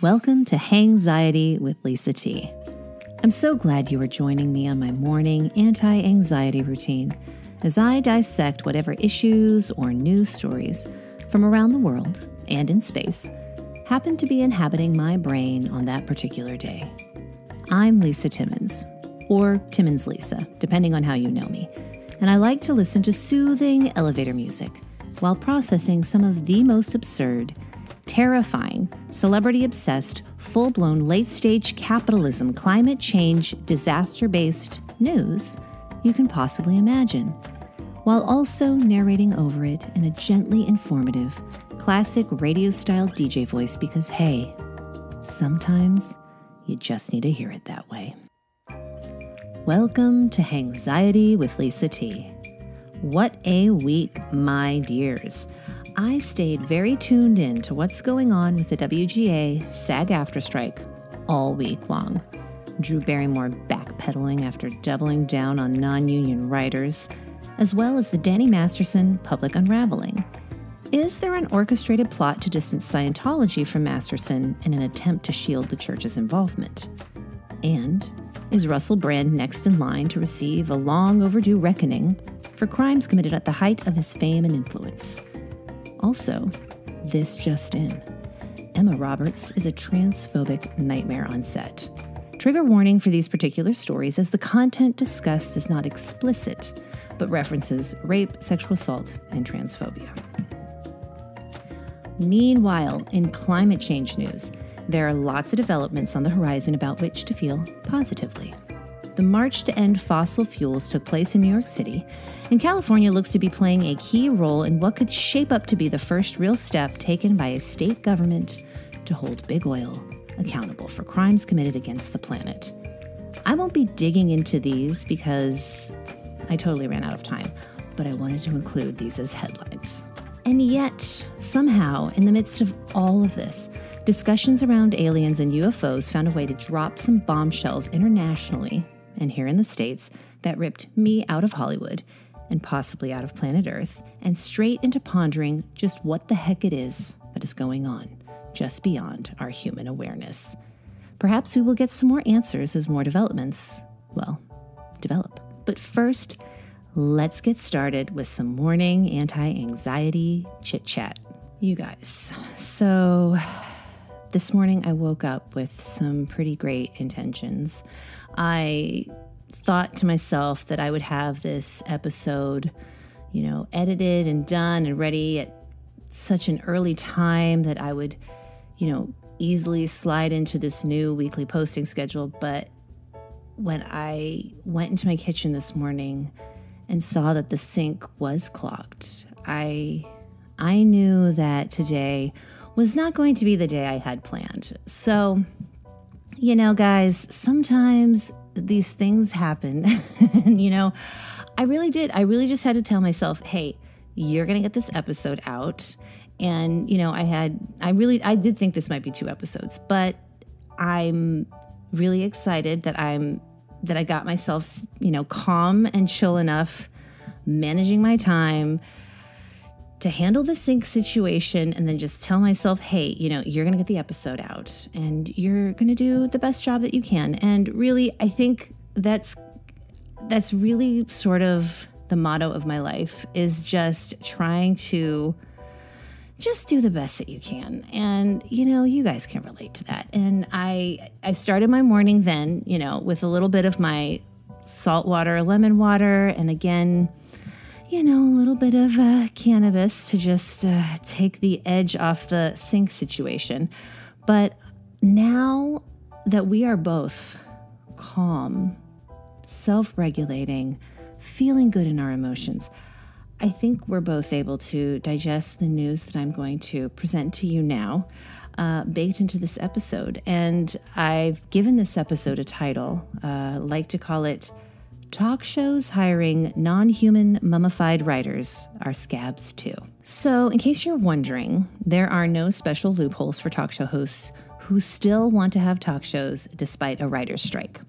Welcome to HANGXIETY with Lisa T. I'm so glad you are joining me on my morning anti-anxiety routine as I dissect whatever issues or news stories from around the world and in space happen to be inhabiting my brain on that particular day. I'm Lisa Timmons, or Timmons Lisa, depending on how you know me, and I like to listen to soothing elevator music while processing some of the most absurd, terrifying, celebrity-obsessed, full-blown late-stage capitalism, climate change, disaster-based news you can possibly imagine, while also narrating over it in a gently informative, classic radio-style DJ voice because, hey, sometimes you just need to hear it that way. Welcome to HANGXIETY with Lisa T. What a week, my dears. I stayed very tuned in to what's going on with the WGA SAG-AFTRA strike all week long. Drew Barrymore backpedaling after doubling down on non-union writers, as well as the Danny Masterson public unraveling. Is there an orchestrated plot to distance Scientology from Masterson in an attempt to shield the church's involvement? And is Russell Brand next in line to receive a long overdue reckoning for crimes committed at the height of his fame and influence? Also, this just in. Emma Roberts is a transphobic nightmare on set. Trigger warning for these particular stories as the content discussed is not explicit, but references rape, sexual assault, and transphobia. Meanwhile, in climate change news, there are lots of developments on the horizon about which to feel positively. The march to end fossil fuels took place in New York City, and California looks to be playing a key role in what could shape up to be the first real step taken by a state government to hold big oil accountable for crimes committed against the planet. I won't be digging into these because I totally ran out of time, but I wanted to include these as headlines. And yet, somehow, in the midst of all of this, discussions around aliens and UFOs found a way to drop some bombshells internationally and here in the States that ripped me out of Hollywood and possibly out of planet Earth and straight into pondering just what the heck it is that is going on just beyond our human awareness. Perhaps we will get some more answers as more developments, develop. But first, let's get started with some morning anti-anxiety chit-chat. You guys, so this morning I woke up with some pretty great intentions. I thought to myself that I would have this episode, edited and done and ready at such an early time that I would, easily slide into this new weekly posting schedule. But when I went into my kitchen this morning and saw that the sink was clogged, I knew that today was not going to be the day I had planned. So, guys, sometimes these things happen. And, I really did. I really just had to tell myself, hey, you're going to get this episode out. And, I did think this might be 2 episodes, but I'm really excited that I got myself, calm and chill enough, managing my time to handle the sink situation and then just tell myself, hey, you're going to get the episode out and you're going to do the best job that you can. And really, I think that's really sort of the motto of my life, is just trying to just do the best that you can. And, you guys can relate to that. And I started my morning then, with a little bit of my salt water, lemon water, and again, a little bit of cannabis to just take the edge off the sink situation. But now that we are both calm, self-regulating, feeling good in our emotions, I think we're both able to digest the news that I'm going to present to you now, baked into this episode. And I've given this episode a title, like to call it Talk Shows Hiring Non-Human Mummified Writers Are Scabs Too. So in case you're wondering, there are no special loopholes for talk show hosts who still want to have talk shows despite a writer's strike.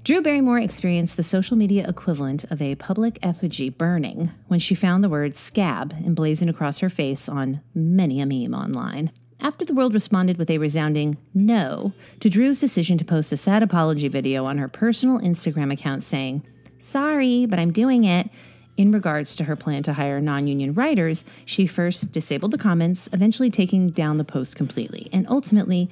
Drew Barrymore experienced the social media equivalent of a public effigy burning when she found the word scab emblazoned across her face on many a meme online. After the world responded with a resounding no to Drew's decision to post a sad apology video on her personal Instagram account saying, "Sorry, but I'm doing it," in regards to her plan to hire non-union writers, she first disabled the comments, eventually taking down the post completely, and ultimately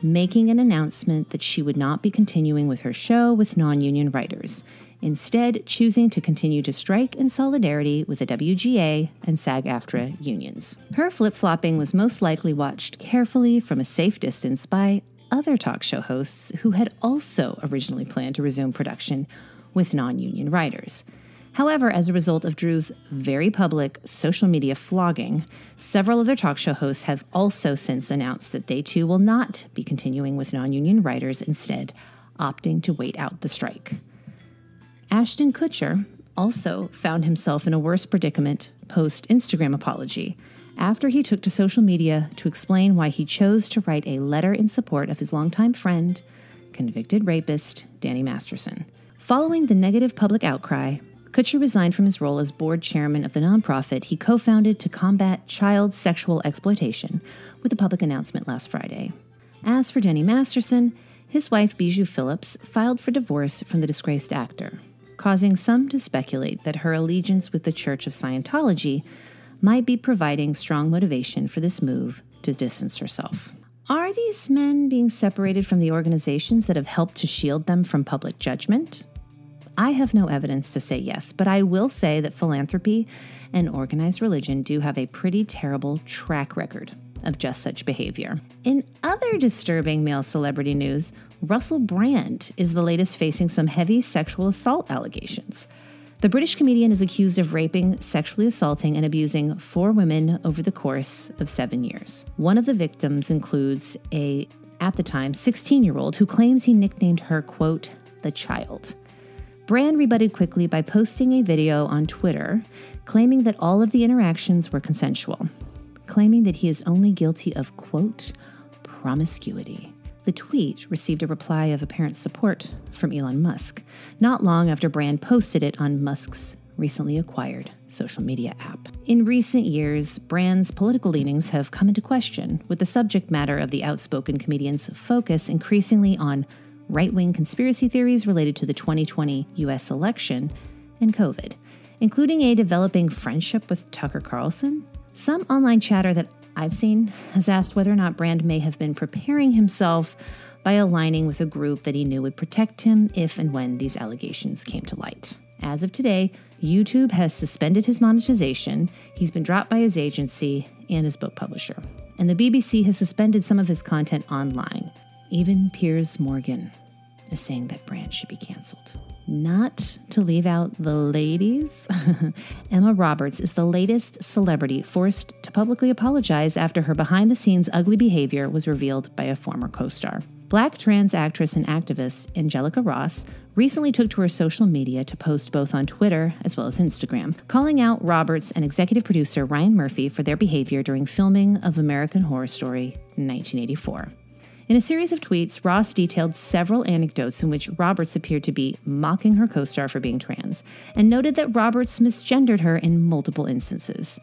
making an announcement that she would not be continuing with her show with non-union writers, instead choosing to continue to strike in solidarity with the WGA and SAG-AFTRA unions. Her flip-flopping was most likely watched carefully from a safe distance by other talk show hosts who had also originally planned to resume production with non-union writers. However, as a result of Drew's very public social media flogging, several other talk show hosts have also since announced that they too will not be continuing with non-union writers, instead opting to wait out the strike. Ashton Kutcher also found himself in a worse predicament post-Instagram apology after he took to social media to explain why he chose to write a letter in support of his longtime friend, convicted rapist Danny Masterson. Following the negative public outcry, Kutcher resigned from his role as board chairman of the nonprofit he co-founded to combat child sexual exploitation, with a public announcement last Friday. As for Danny Masterson, his wife Bijou Phillips filed for divorce from the disgraced actor, causing some to speculate that her allegiance with the Church of Scientology might be providing strong motivation for this move to distance herself. Are these men being separated from the organizations that have helped to shield them from public judgment? I have no evidence to say yes, but I will say that philanthropy and organized religion do have a pretty terrible track record of just such behavior. In other disturbing male celebrity news, Russell Brand is the latest facing some heavy sexual assault allegations. The British comedian is accused of raping, sexually assaulting, and abusing 4 women over the course of 7 years. One of the victims includes at the time, 16-year-old who claims he nicknamed her, quote, the child. Brand rebutted quickly by posting a video on Twitter claiming that all of the interactions were consensual, claiming that he is only guilty of, quote, promiscuity. The tweet received a reply of apparent support from Elon Musk, not long after Brand posted it on Musk's recently acquired social media app. In recent years, Brand's political leanings have come into question, with the subject matter of the outspoken comedian's focus increasingly on right-wing conspiracy theories related to the 2020 U.S. election and COVID, including a developing friendship with Tucker Carlson. Some online chatter that I've seen has asked whether or not Brand may have been preparing himself by aligning with a group that he knew would protect him if and when these allegations came to light. As of today, YouTube has suspended his monetization, he's been dropped by his agency and his book publisher, and the BBC has suspended some of his content online. Even Piers Morgan is saying that Brand should be canceled. Not to leave out the ladies, Emma Roberts is the latest celebrity forced to publicly apologize after her behind-the-scenes ugly behavior was revealed by a former co-star. Black trans actress and activist Angelica Ross recently took to her social media to post both on Twitter as well as Instagram, calling out Roberts and executive producer Ryan Murphy for their behavior during filming of American Horror Story in 1984. In a series of tweets, Ross detailed several anecdotes in which Roberts appeared to be mocking her co-star for being trans, and noted that Roberts misgendered her in multiple instances.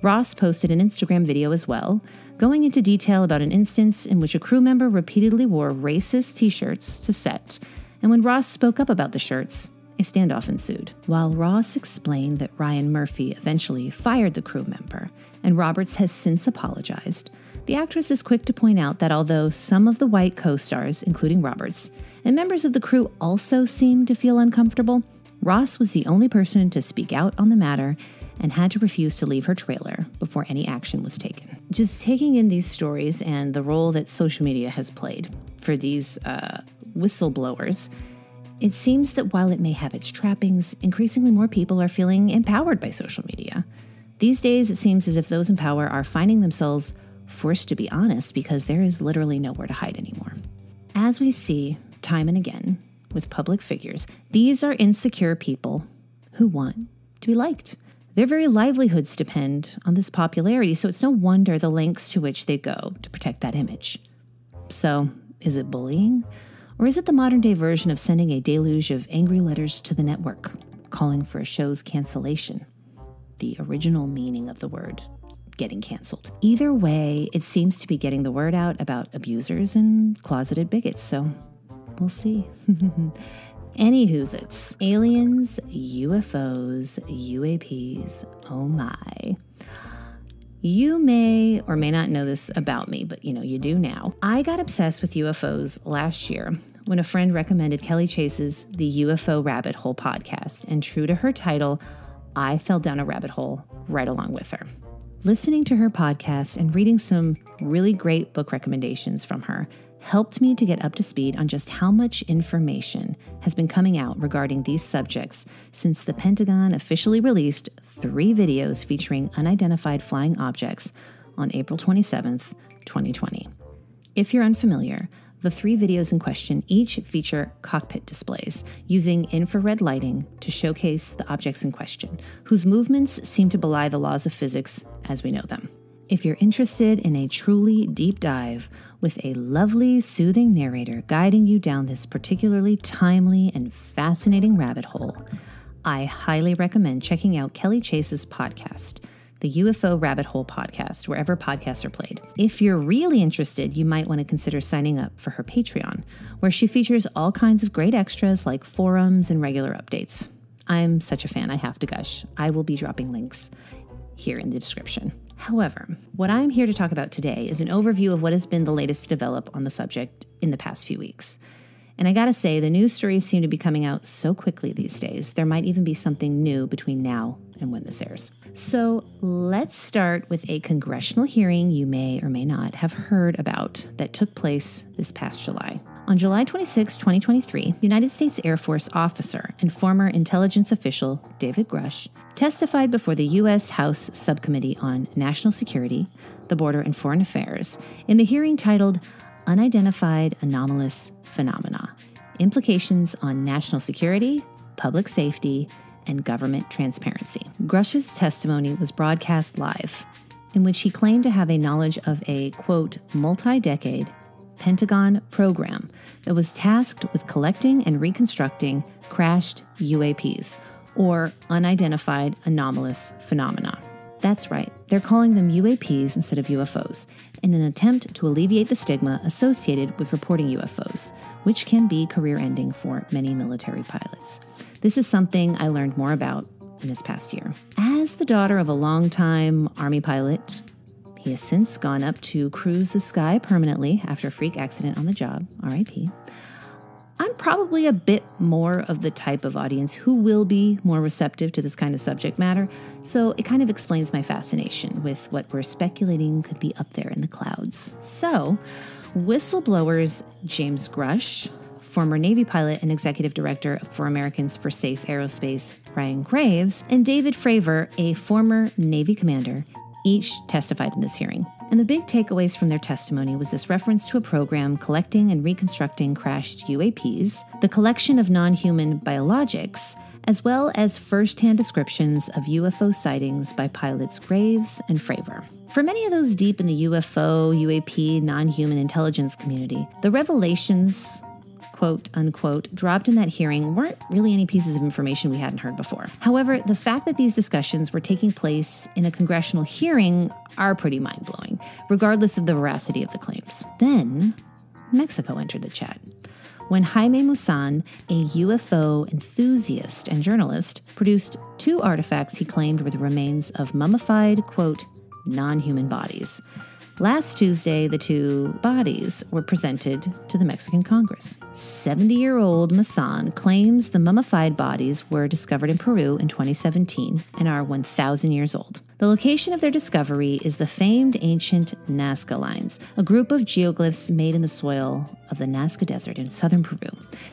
Ross posted an Instagram video as well, going into detail about an instance in which a crew member repeatedly wore racist t-shirts to set, and when Ross spoke up about the shirts, a standoff ensued. While Ross explained that Ryan Murphy eventually fired the crew member, and Roberts has since apologized, the actress is quick to point out that although some of the white co-stars, including Roberts, and members of the crew also seemed to feel uncomfortable, Ross was the only person to speak out on the matter and had to refuse to leave her trailer before any action was taken. Just taking in these stories and the role that social media has played for these whistleblowers, it seems that while it may have its trappings, increasingly more people are feeling empowered by social media. These days, it seems as if those in power are finding themselves forced to be honest because there is literally nowhere to hide anymore. As we see time and again with public figures, these are insecure people who want to be liked. Their very livelihoods depend on this popularity, so it's no wonder the lengths to which they go to protect that image. So, is it bullying? Or is it the modern-day version of sending a deluge of angry letters to the network, calling for a show's cancellation? The original meaning of the word getting canceled. Either way, it seems to be getting the word out about abusers and closeted bigots, so we'll see. Anywho's it's aliens, UFOs, UAPs, oh my. You may or may not know this about me, but you do now. I got obsessed with UFOs last year when a friend recommended Kelly Chase's The UFO Rabbit Hole podcast, and true to her title, I fell down a rabbit hole right along with her. Listening to her podcast and reading some really great book recommendations from her helped me to get up to speed on just how much information has been coming out regarding these subjects since the Pentagon officially released 3 videos featuring unidentified flying objects on April 27th, 2020. If you're unfamiliar, the 3 videos in question each feature cockpit displays using infrared lighting to showcase the objects in question, whose movements seem to belie the laws of physics as we know them. If you're interested in a truly deep dive with a lovely, soothing narrator guiding you down this particularly timely and fascinating rabbit hole, I highly recommend checking out Kelly Chase's podcast, the UFO Rabbit Hole podcast, wherever podcasts are played. If you're really interested, you might want to consider signing up for her Patreon, where she features all kinds of great extras like forums and regular updates. I'm such a fan, I have to gush. I will be dropping links here in the description. However, what I'm here to talk about today is an overview of what has been the latest to develop on the subject in the past few weeks. And I gotta say, the news stories seem to be coming out so quickly these days, there might even be something new between now and when this airs. So let's start with a congressional hearing you may or may not have heard about that took place this past July. On July 26, 2023, United States Air Force officer and former intelligence official David Grush testified before the U.S. House Subcommittee on National Security, the Border and Foreign Affairs in the hearing titled Unidentified Anomalous Phenomena: Implications on National Security, Public Safety, and Government Transparency. Grush's testimony was broadcast live, in which he claimed to have a knowledge of a, quote, multi-decade Pentagon program that was tasked with collecting and reconstructing crashed UAPs, or unidentified anomalous phenomena. That's right, they're calling them UAPs instead of UFOs, in an attempt to alleviate the stigma associated with reporting UFOs, which can be career-ending for many military pilots. This is something I learned more about in this past year. As the daughter of a longtime Army pilot, he has since gone up to cruise the sky permanently after a freak accident on the job, RIP. I'm probably a bit more of the type of audience who will be more receptive to this kind of subject matter, so it kind of explains my fascination with what we're speculating could be up there in the clouds. So, whistleblowers James Grush, former Navy pilot and executive director for Americans for Safe Aerospace Ryan Graves, and David Fravor, a former Navy commander, each testified in this hearing. And the big takeaways from their testimony was this reference to a program collecting and reconstructing crashed UAPs, the collection of non-human biologics, as well as first-hand descriptions of UFO sightings by pilots Graves and Fravor. For many of those deep in the UFO, UAP, non-human intelligence community, the revelations, quote unquote, dropped in that hearing weren't really any pieces of information we hadn't heard before. However, the fact that these discussions were taking place in a congressional hearing are pretty mind-blowing, regardless of the veracity of the claims. Then, Mexico entered the chat, when Jaime Maussan, a UFO enthusiast and journalist, produced 2 artifacts he claimed were the remains of mummified, quote, non-human bodies. Last Tuesday, the 2 bodies were presented to the Mexican Congress. 70-year-old Maussan claims the mummified bodies were discovered in Peru in 2017 and are 1,000 years old. The location of their discovery is the famed ancient Nazca lines, a group of geoglyphs made in the soil of the Nazca Desert in southern Peru,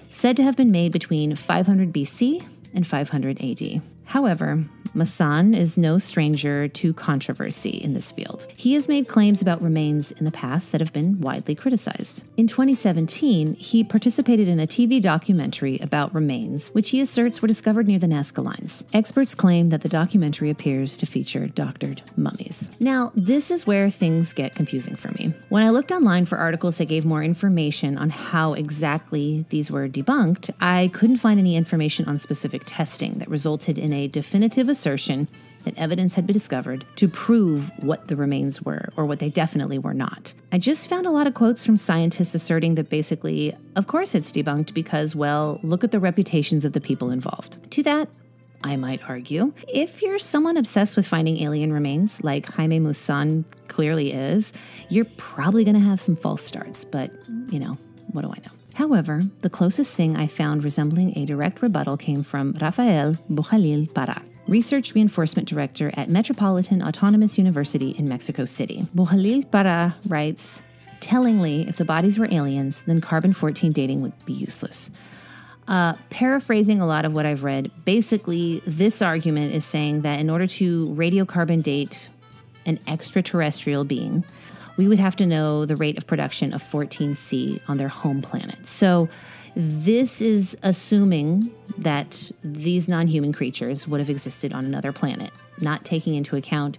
said to have been made between 500 BC and 500 AD. However, Maussan is no stranger to controversy in this field. He has made claims about remains in the past that have been widely criticized. In 2017, he participated in a TV documentary about remains, which he asserts were discovered near the Nazca lines. Experts claim that the documentary appears to feature doctored mummies. Now, this is where things get confusing for me. When I looked online for articles that gave more information on how exactly these were debunked, I couldn't find any information on specific testing that resulted in a definitive assertion that evidence had been discovered to prove what the remains were or what they definitely were not. I just found a lot of quotes from scientists asserting that basically, of course it's debunked because, well, look at the reputations of the people involved. To that, I might argue, if you're someone obsessed with finding alien remains, like Jaime Maussan clearly is, you're probably going to have some false starts, but, what do I know? However, the closest thing I found resembling a direct rebuttal came from Rafael Bojalil Parra, Research Reinforcement Director at Metropolitan Autonomous University in Mexico City. Bojalil Parra writes, "Tellingly, if the bodies were aliens, then carbon-14 dating would be useless." Paraphrasing a lot of what I've read, basically this argument is saying that in order to radiocarbon date an extraterrestrial being, we would have to know the rate of production of 14C on their home planet. So this is assuming that these non-human creatures would have existed on another planet, not taking into account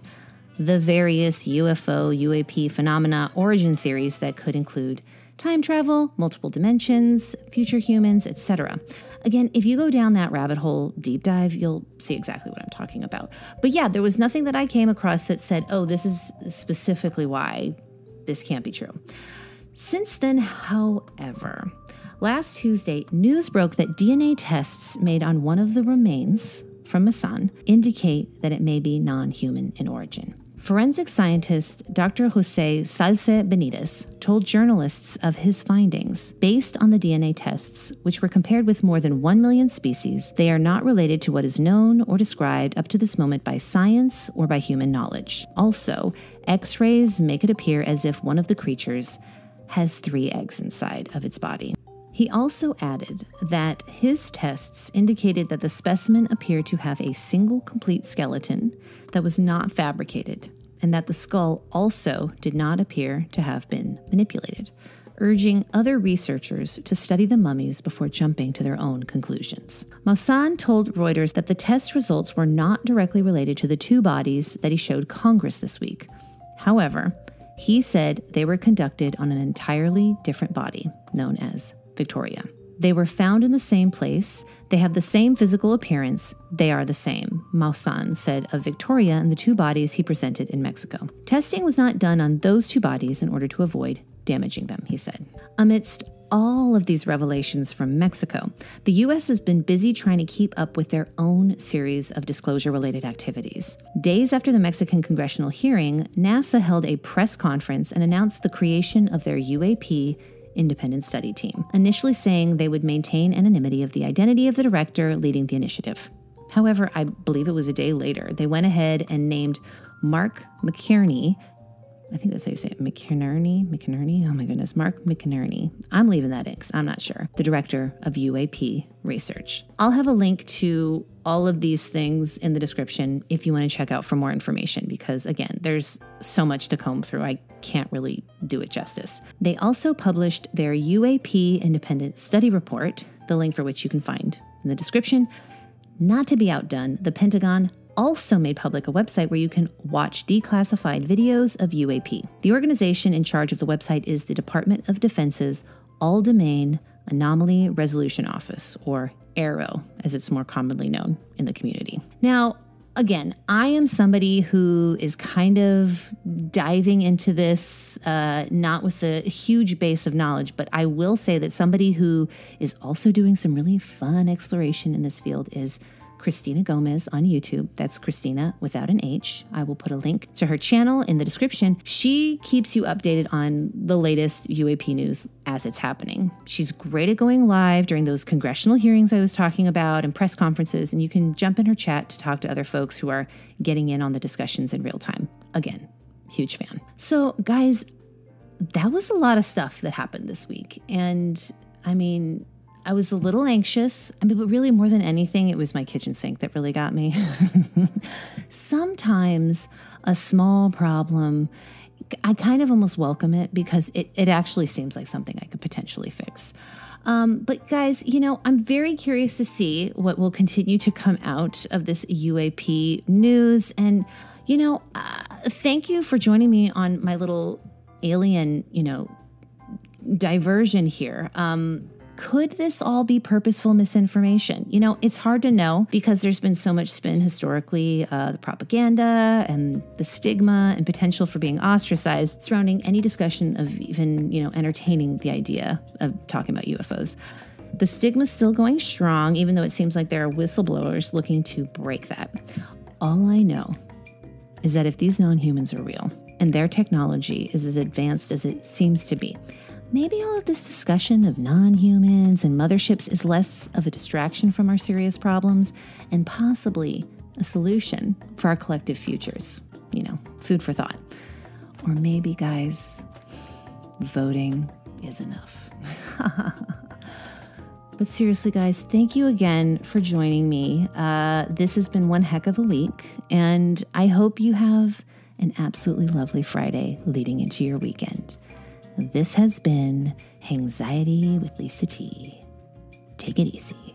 the various UFO, UAP phenomena origin theories that could include time travel, multiple dimensions, future humans, etc. Again, if you go down that rabbit hole deep dive, you'll see exactly what I'm talking about. But yeah, there was nothing that I came across that said, oh, this is specifically why this can't be true. Since then, however, last Tuesday, news broke that DNA tests made on one of the remains from Maussan indicate that it may be non-human in origin. Forensic scientist Dr. Jose Salce Benitez told journalists of his findings. Based on the DNA tests, which were compared with more than 1 million species, they are not related to what is known or described up to this moment by science or by human knowledge. Also, X-rays make it appear as if one of the creatures has 3 eggs inside of its body. He also added that his tests indicated that the specimen appeared to have a single complete skeleton that was not fabricated, and that the skull also did not appear to have been manipulated, urging other researchers to study the mummies before jumping to their own conclusions. Maussan told Reuters that the test results were not directly related to the 2 bodies that he showed Congress this week. However, he said they were conducted on an entirely different body, known as Victoria. They were found in the same place. They have the same physical appearance. They are the same, Maussan said of Victoria and the 2 bodies he presented in Mexico. Testing was not done on those 2 bodies in order to avoid damaging them, he said. Amidst all of these revelations from Mexico, the U.S. has been busy trying to keep up with their own series of disclosure-related activities. Days after the Mexican congressional hearing, NASA held a press conference and announced the creation of their UAP independent study team, initially saying they would maintain anonymity of the identity of the director leading the initiative. However, I believe it was a day later, they went ahead and named Mark McInerney. I think that's how you say it. McInerney? Oh my goodness, Mark McInerney. I'm leaving that in because I'm not sure. The director of UAP research. I'll have a link to all of these things in the description if you want to check out for more information because, again, there's so much to comb through. I can't really do it justice. They also published their UAP independent study report, the link for which you can find in the description. Not to be outdone, the Pentagon also made public a website where you can watch declassified videos of UAP. The organization in charge of the website is the Department of Defense's All-Domain Anomaly Resolution Office, or AARO, as it's more commonly known in the community. Now, again, I am somebody who is kind of diving into this, not with a huge base of knowledge, but I will say that somebody who is also doing some really fun exploration in this field is Christina Gomez on YouTube. That's Christina without an H. I will put a link to her channel in the description. She keeps you updated on the latest UAP news as it's happening. She's great at going live during those congressional hearings I was talking about and press conferences, and you can jump in her chat to talk to other folks who are getting in on the discussions in real time. Again, huge fan. So guys, that was a lot of stuff that happened this week. And I mean, I was a little anxious. But really more than anything, it was my kitchen sink that really got me. Sometimes a small problem, I kind of almost welcome it because it actually seems like something I could potentially fix. But guys, I'm very curious to see what will continue to come out of this UAP news. And, thank you for joining me on my little alien, diversion here. Could this all be purposeful misinformation? You know, it's hard to know because there's been so much spin historically, the propaganda and the stigma and potential for being ostracized surrounding any discussion of even, entertaining the idea of talking about UFOs. The stigma's still going strong, even though it seems like there are whistleblowers looking to break that. All I know is that if these non-humans are real and their technology is as advanced as it seems to be, maybe all of this discussion of non-humans and motherships is less of a distraction from our serious problems and possibly a solution for our collective futures. Food for thought. Or maybe, guys, voting is enough. But seriously, guys, thank you again for joining me. This has been one heck of a week, and I hope you have an absolutely lovely Friday leading into your weekend. This has been HANGXIETY with Lisa T. Take it easy.